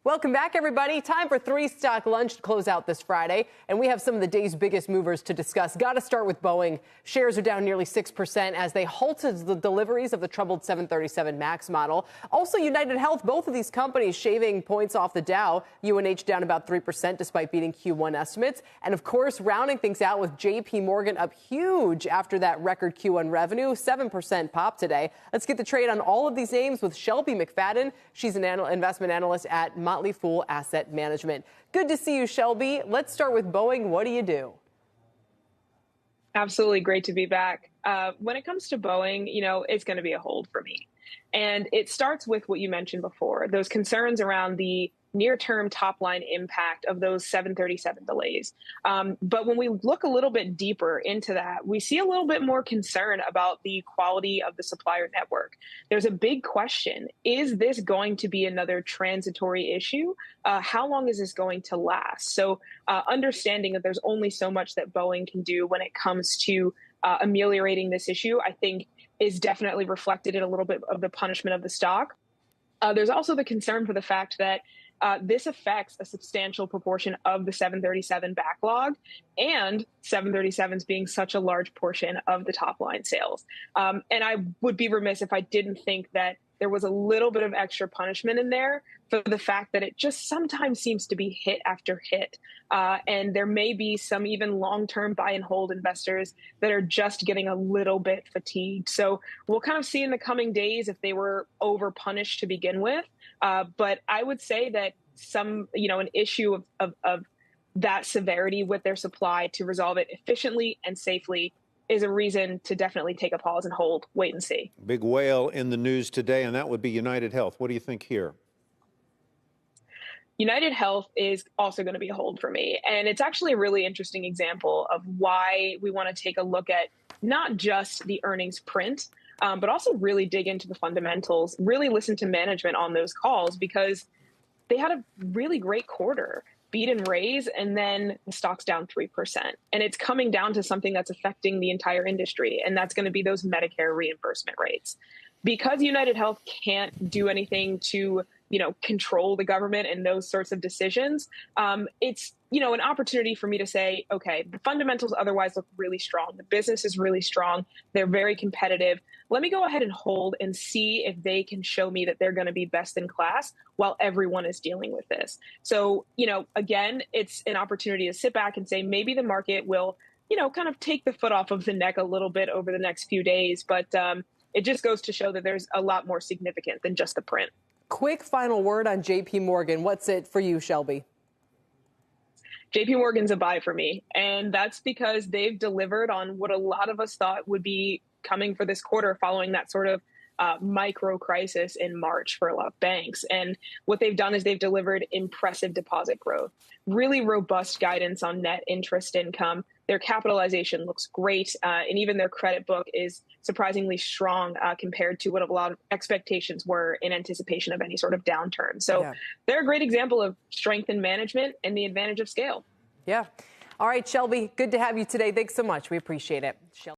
Welcome back, everybody. Time for 3-stock lunch to close out this Friday, and we have some of the day's biggest movers to discuss. Got to start with Boeing. Shares are down nearly 6% as they halted the deliveries of the troubled 737 MAX model. Also, United Health, both of these companies shaving points off the Dow. UNH down about 3% despite beating Q1 estimates. And, of course, rounding things out with JPM up huge after that record Q1 revenue, 7% pop today. Let's get the trade on all of these names with Shelby McFadden. She's an investment analyst at Motley Fool Asset Management. Good to see you, Shelby. Let's start with Boeing. What do you do? Absolutely great to be back. When it comes to Boeing, it's going to be a hold for me. And it starts with what you mentioned before, those concerns around the near-term top-line impact of those 737 delays. But when we look a little bit deeper into that, we see a little bit more concern about the quality of the supplier network. There's a big question. Is this going to be another transitory issue? How long is this going to last? So understanding that there's only so much that Boeing can do when it comes to ameliorating this issue, I think is definitely reflected in a little bit of the punishment of the stock. There's also the concern for the fact that this affects a substantial proportion of the 737 backlog, and 737s being such a large portion of the top line sales. And I would be remiss if I didn't think that there was a little bit of extra punishment in there for the fact that it just sometimes seems to be hit after hit. And there may be some even long-term buy and hold investors that are just getting a little bit fatigued. So we'll kind of see in the coming days if they were over punished to begin with. But I would say that an issue of that severity with their supply to resolve it efficiently and safely is a reason to definitely take a pause and hold, wait and see. Big whale in the news today, and that would be United Health. What do you think here? United Health is also going to be a hold for me. And it's actually a really interesting example of why we want to take a look at not just the earnings print, but also really dig into the fundamentals, really listen to management on those calls, because they had a really great quarter, beat and raise, and then the stock's down 3%. And it's coming down to something that's affecting the entire industry, and that's going to be those Medicare reimbursement rates. Because United Health can't do anything to control the government and those sorts of decisions, it's an opportunity for me to say, okay, the fundamentals otherwise look really strong. The business is really strong. They're very competitive. Let me go ahead and hold and see if they can show me that they're going to be best in class while everyone is dealing with this. So, again, it's an opportunity to sit back and say maybe the market will, kind of take the foot off of the neck a little bit over the next few days. But it just goes to show that there's a lot more significant than just the print. Quick final word on JP. What's it for you, Shelby? JP a buy for me. And that's because they've delivered on what a lot of us thought would be coming for this quarter following that sort of micro crisis in March for a lot of banks. And what they've done is they've delivered impressive deposit growth, really robust guidance on net interest income. Their capitalization looks great. And even their credit book is surprisingly strong compared to what a lot of expectations were in anticipation of any sort of downturn. So they're a great example of strength in management and the advantage of scale. Yeah. All right, Shelby, good to have you today. Thanks so much. We appreciate it.